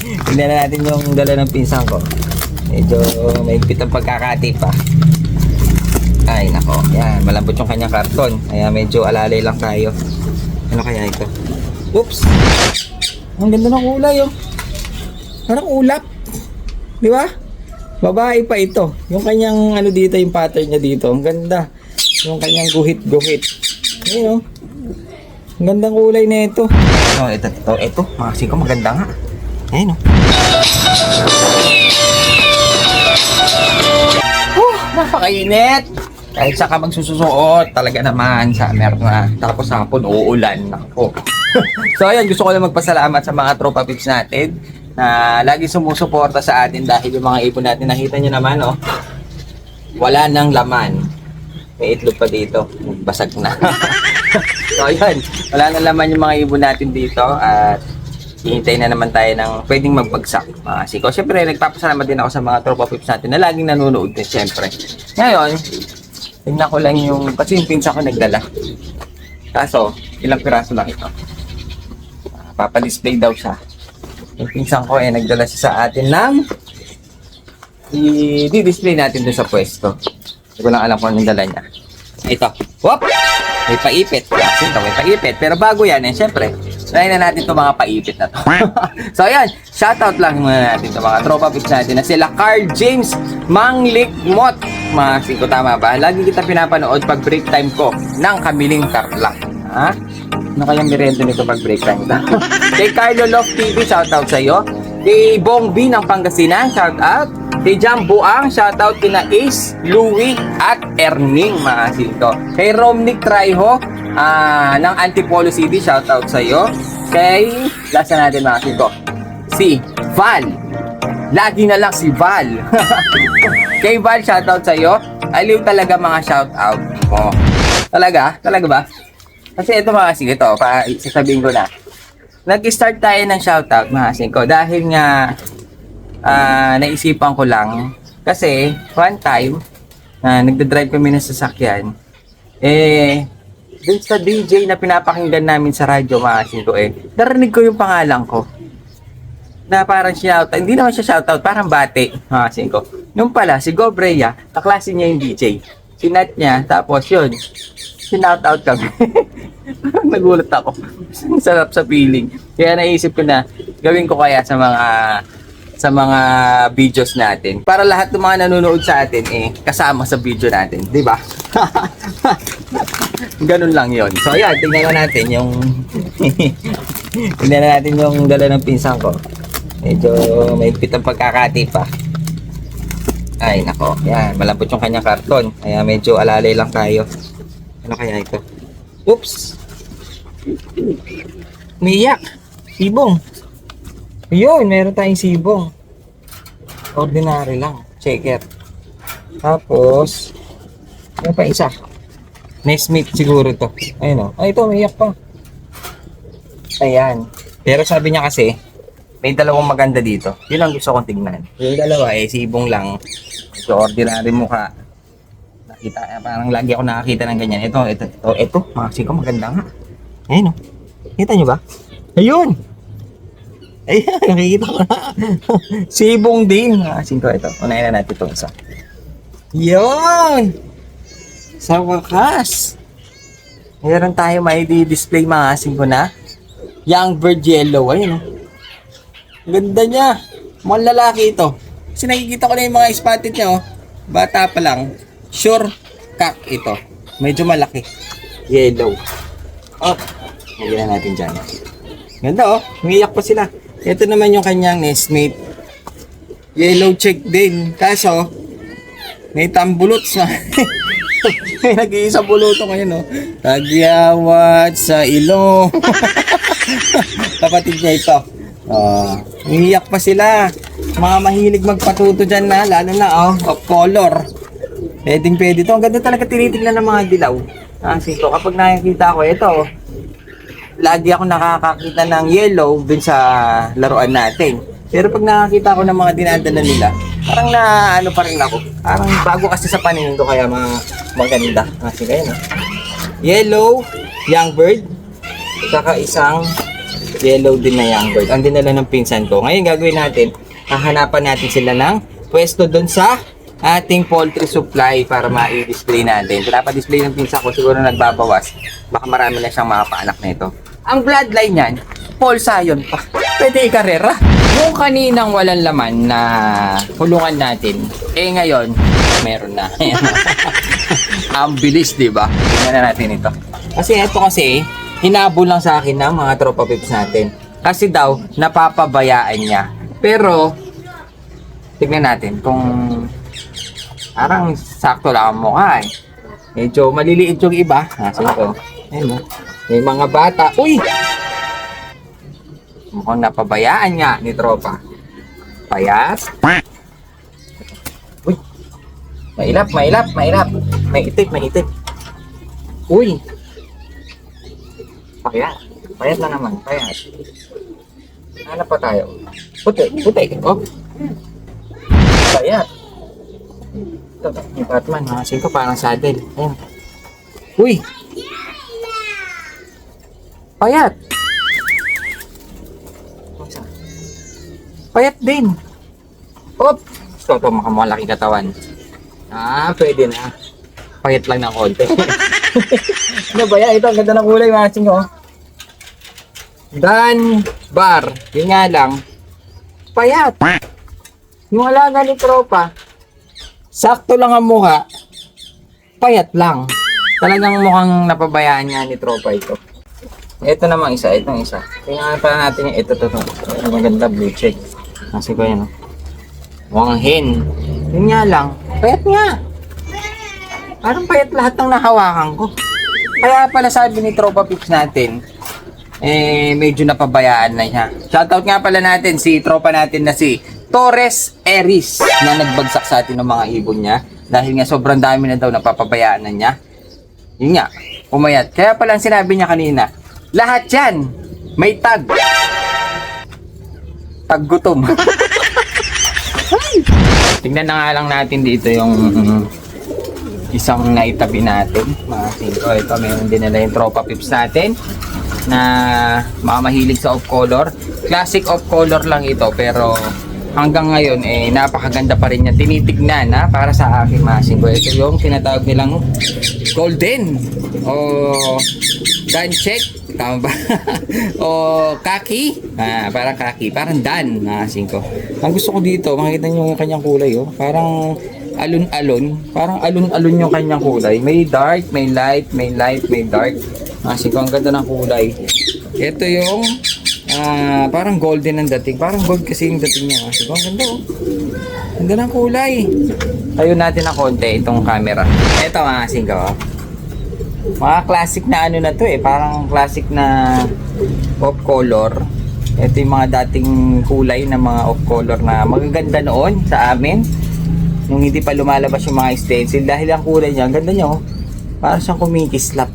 Tingnan na natin yung dala ng pinsan ko. Medyo mahigpit ang pagkakati pa. Ay, nako. Yan, malambot yung kanyang karton. Kaya medyo alalay lang tayo. Ano kaya ito? Oops! Ang ganda ng kulay, oh. Parang ulap. Di ba? Babae pa ito. Yung kanyang ano dito, yung pattern niya dito. Ang ganda. Yung kanyang guhit-guhit. Ayun, oh. Ang gandang kulay na ito. Oh, ito. Makasing ko, maganda nga. Ayun, oh. Napakainit. Kahit saka magsusuot, talaga naman, summer na. Tapos hapon, uulan. Nako. So, ayan, gusto ko lang magpasalamat sa mga tropa pips natin na lagi sumusuporta sa atin dahil yung mga ibon natin, nakita nyo naman, oh, wala nang laman. May itlog pa dito. Basag na. So, ayan, wala nang laman yung mga ibon natin dito at hihintay na naman tayo ng pwedeng magbagsak. Siko, syempre, nagpapasalamat din ako sa mga tropa pips natin na laging nanonood din, syempre. Ngayon, tingnan ko lang yung, kasi yung pinsa ko nagdala. Kaso, ilang piraso lang ito. Papadisplay daw siya. Yung pinsan ko nagdala siya sa atin ng i-display natin dun sa pwesto. Hindi ko lang alam kung anong dala niya. Ito. Whoop! May paipit. Kasi ito, may paipit. Pero bago yan, syempre, try na natin itong mga paipit na to. So, ayan. Shoutout lang muna natin itong mga tropa pips natin na sila Carl James Manglikmot. Mga singko, tama ba? Lagi kita pinapanood pag break time ko ng Kamiling Tarlac. Ha? Ano kayang merendo nito pag break time? Kay Carlo Love TV, shoutout sa iyo. Kay Bong B ng Pangasinan, shoutout. Kay Jam Buang, shoutout kina Ace, Louie, at Erning, mga singko. Kay Romnick Traiho, ng Antipolo City, shoutout sa iyo. Kay, lasa natin mga singko, si Val. Lagi na lang si Val. Kay Val, shoutout sa iyo. Aliw talaga mga shoutout mo. Talaga? Talaga ba? Kasi ito mga kasing, ito, sasabihin ko na. Nag-start tayo ng shoutout mga kasing ko dahil nga naisipan ko lang. Kasi one time, nagdadrive kami ng sasakyan. Dun sa DJ na pinapakinggan namin sa radyo mga kasing ko, narinig ko yung pangalan ko. Na parang shoutout, hindi naman siya shoutout, parang bate, mga kasing ko. Yung pala, si Gobreya, kaklase niya yung DJ. Sinat niya, tapos yun, sinoutout kami. Parang nagulat ako. Sarap sa feeling. Kaya naisip ko na, gawin ko kaya sa mga videos natin. Para lahat ng mga nanonood sa atin, kasama sa video natin. Di ba? Ganun lang yon. So, ayan, tingnan na natin yung tingnan na natin yung dala ng pinsan ko. Medyo mahigpit ang pagkakati pa. Ay, nako. Yan, malambot yung kanyang karton. Kaya medyo alalay lang tayo. Ano kaya ito? Oops! Umiyak! Sibong! Ayun, meron tayong sibong. Ordinary lang. Checker. Tapos, ano pa isa? Nesmith siguro to. Ayun o. Ay, ito, umiyak pa. Ayan. Pero sabi niya kasi, may dalawang maganda dito. Yun ang gusto kong tignan. Yung dalawa sibong lang. So, ordinary mukha. Nakita, parang lagi ako nakakita ng ganyan. Ito. Mga siko, maganda nga. Ayun o. Kita nyo ba? Ayun! Ayan, nakikita ko na. Sibong din. Mga siko, ito. Unahin na natin itong isa. Yun! Sa wakas. Meron tayo may display mga siko na. Young Bird Yellow. Ayun o. Ganda niya. Mga lalaki ito. Kasi nakikita ko na yung mga spotted niya, oh. Bata pa lang. Sure cock ito. Medyo malaki. Yellow. Oh. Lagyan na natin dyan. Ganda, oh. Umiiyak pa sila. Ito naman yung kanyang nestmate. Yellow check din. Kaso, may tambulots na. May nag-iisa buluto ngayon, oh. Tagyawat sa ilong. Kapatid niya ito. Umiiyak pa sila. Mga mahilig magpatuto dyan na, lalo na of color. Pwede to. Ang ganda talaga tinitignan ng mga dilaw. Kasi ito, kapag nakikita ko, ito, lagi ako nakakakita ng yellow dun sa laruan natin. Pero pag nakakita ko ng mga dinadala nila, parang na ano pa rin ako. Parang bago kasi sa paningin ko, kaya maganda. Kasi kayo, no? Yellow, young bird, saka isang Yellow din na young bird. Ang dinala ng pinsan ko. Ngayon gagawin natin, hahanapan natin sila ng pwesto doon sa ating poultry supply para ma-display natin. Pinapa-display ng pinsan ko, siguro nagbabawas. Baka marami na siyang makapaanak na ito. Ang bloodline niyan, Paul Sayon pa. Pwede ikarera. Yung kaninang walang laman na kulungan natin, ngayon, meron na. Ang bilis, di ba? Tingnan na natin ito. Kasi ito kasi, hinabol lang sa akin ng mga tropa pips natin. Kasi daw, napapabayaan niya. Pero, tignan natin kung parang sakto lang ang mukha eh. Medyo maliliit yung iba. Nasa ito. Ayun, may mga bata. Uy! Mukhang napabayaan nga ni tropa. Payat. Uy! Mailap. May itik. Uy! Payat. Payat na naman. Payat. Hanap pa tayo. Puti. Oh. Payat. Ito, yung Batman. Makasin ko parang saddle. Ayan. Uy! Payat. Payat din. Op! Ito, makamalaki katawan. Pwede na. Payat lang ng konti. Ano ba yan? Ito, ang ganda ng kulay, matching oh. Dan bar. Yun nga lang. Payat. Yung alaga ni tropa, sakto lang ang mukha. Payat lang. Talagang mukhang napabayaan niya ni tropa ito. Ito namang isa, itong isa. Tingnan pa natin yung ito. Ang maganda blue check. Kasi ko yan, oh. Mukhang hen. Yun nga lang. Payat nga. Parang payat lahat ng nahawakan ko. Kaya pala sabi ni tropa pips natin, medyo napabayaan na siya. Shoutout nga pala natin si tropa natin na si Torres Eris na nagbagsak sa atin ng mga ibon niya. Dahil nga sobrang dami na daw napapabayaan na niya. Yun nga, umayat. Kaya pala sinabi niya kanina, lahat yan, may tag. Tag gutom. Tingnan na nga lang natin dito yung isang naitabi natin. Mga singko, ito mayroon din nila yung tropa pips natin na mga mahilig sa off color. Classic off color lang ito pero hanggang ngayon napakaganda pa rin niya tinitignan para sa akin mga singko. Ito yung tinatawag nilang golden o Dan-check, tama ba? O kaki, parang kaki, parang dan, ko. Ang gusto ko dito, makikita niyo yung kanyang kulay, oh. Parang alon-alon, yung kanyang kulay. May dark, may light, may dark. Ko, ang ganda ng kulay. Ito yung parang golden ang dating, parang gold kasi yung dating niya. Ko, ang ganda, oh. Ganda ng kulay. Tayo natin ng konti itong camera. Ito ko, oh. Mga classic na ano na to parang classic na off color. Ito yung mga dating kulay na mga off color na magaganda noon sa amin nung hindi pa lumalabas yung mga stencil dahil ang kulay niya, ang ganda niya oh. Parang siyang kumikislap.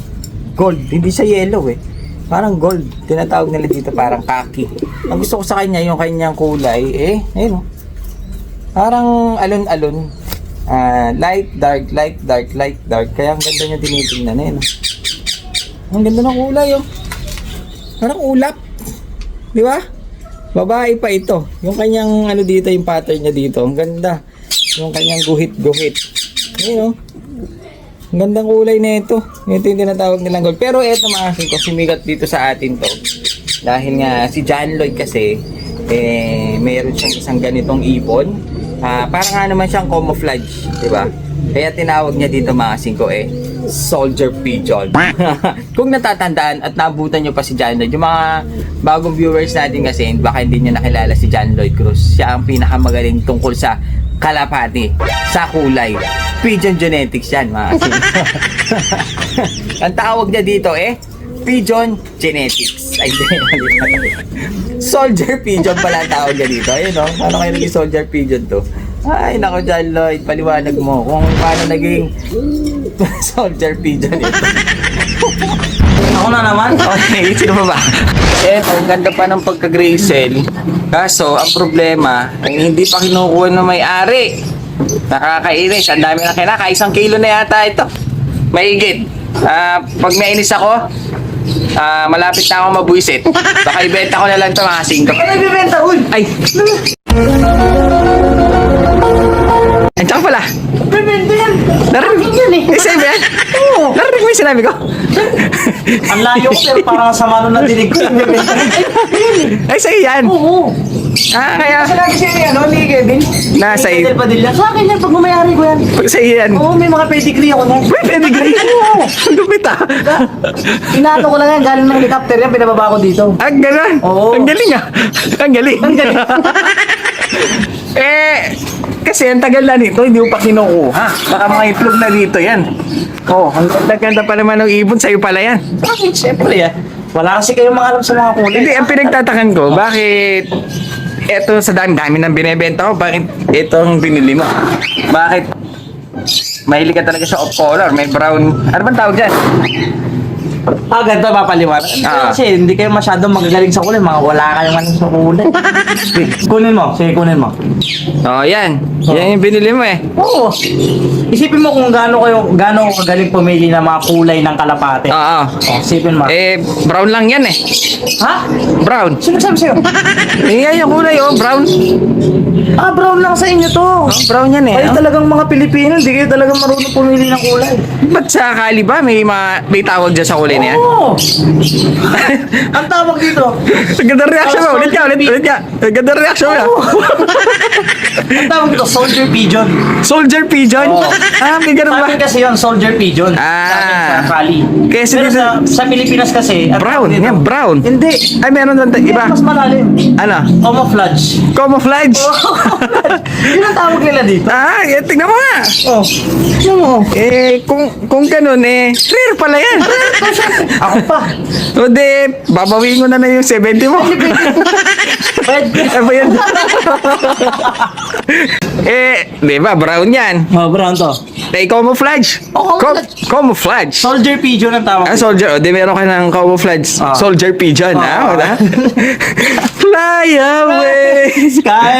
Gold, hindi siya yellow parang gold. Tinatawag nila dito parang kaki. Ang gusto ko sa kanya yung kanyang kulay ayun oh. Parang alon-alon. Light, dark. Kaya ang ganda niya tinitingnan Ang ganda ng kulay oh. Parang ulap. Di ba? Babae pa ito. Yung kanyang dito, yung pattern niya dito. Ang ganda. Yung kanyang guhit. Ayun oh. Ang gandang kulay na ito. Ito yung tinatawag nilang gold. Pero ito mga ko, sumigat dito sa atin to. Dahil nga si John Lloyd kasi, mayroon siyang isang ganitong ibon. Parang nga naman siyang camouflage, di ba? Kaya tinawag niya dito mga singko soldier pigeon. Kung natatandaan at nabutan niyo pa si John Lloyd, yung mga bagong viewers natin kasi baka hindi niyo nakilala si John Lloyd Cruz. Siya ang pinakamagaling tungkol sa kalapati, sa kulay. Pigeon genetics yan mga singko. Ang tawag niya dito pigeon genetics. Ay, soldier pigeon pala ang tawag niya dito. Ayun o, paano kayo naging soldier pigeon to? Ay, nako John Lloyd, paliwanag mo kung paano naging soldier pigeon ito. Ako na naman? Okay, sino ba? Ang ganda pa ng pagka-gray-cell. Kaso, ang problema, ay hindi pa kinukuha ng may-ari. Nakakainis, ang dami na kinaka. 1 kilo na yata ito. Maigit. Pag nainis ako, malapit na ako mabuisit. Baka ibenta ko na lang ito mga 5. Ano ibibenta, uy? Ay! Ay, tsaka pala. Ibibenta yan. Narinig yan eh. Sa'yo ba yan? Oo. Narinig mo yung sinabi ko? Ang layo ko pero parang sama nung nadinig ko. Ibibenta yan. Ay, sa'yo yan. Oo. Kaya Kasi lagi siya ni, ni Kevin. nasa Kevin iyo. Padilla. Sa akin yan, pag mamayari ko yan. Sa'yo yan. Oo, may mga pedigree ako yan. May pedigree. Oo. Ang lupit ah. Inaano ko lang yan, galing ng helicopter yan, pinababa ko dito. Ang ganon. Oo. Ang galing ah. Ang galing. Ang galing. Kasi ang tagal na nito, hindi mo pa kinukuha. Baka mga itlog na dito yan. Ang ganda pa naman ng ibon, sa'yo pala yan. Bakit? Siyempre yan. Wala kasi kayong mga alam sa mga kulay. Hindi, ang pinagtatakan ko, bakit eto sa dami ng binebenta ko, bakit itong binili mo? Bakit mahilig ka talaga sa off color, may brown, ano bang tawag dyan? Ganito papaliwanag. Kasi hindi kayo masyadong magagaling sa kulay. Mga wala kayong ano sa kulay. Kunin mo. Sige, kunin mo. Yan. Yan yung binili mo eh. Oo. Isipin mo kung gaano ko kagaling pumili ng mga kulay ng kalapate. Oo. Isipin mo. Brown lang yan eh. Ha? Brown. Sino sabi sa'yo? Yan yung kulay brown. Brown lang sa inyo to. Brown yan eh. Kayo talagang mga Pilipino, hindi kayo talagang marunong pumili ng kulay. Ba't sa Kali ba may tawag dyan sa kulay na yan? Oo. Ang tawag dito. Ang ganda reaction mo. Ulit ka. Ang ganda reaction mo. Ang tawag dito, soldier pigeon. Soldier pigeon? Oo. May ganun ba? Sa amin kasi yun, soldier pigeon. Sa amin sa Cali. Kasi Pero dito- sa Pilipinas kasi, ang Brown. tawag dito- Yan, brown. Hindi. Ay, meron doon. Hindi, Iba. mas malalim. Ano? Camouflage. Camouflage. Yun ang tawag nila dito. Tignan mo nga. Oh. Ano mo? Kung ganun, rare pala yan. Ako pa. O de, babawiin ko na yung 70 mo. Pwede. Ano ba yan? Di ba, brown yan. Brown to. Camouflage. Camouflage. Camouflage. Soldier pigeon ang tawag. Soldier. O, di meron ka ng camouflage. Soldier pigeon. Oo. Wala? Fly away. Sky.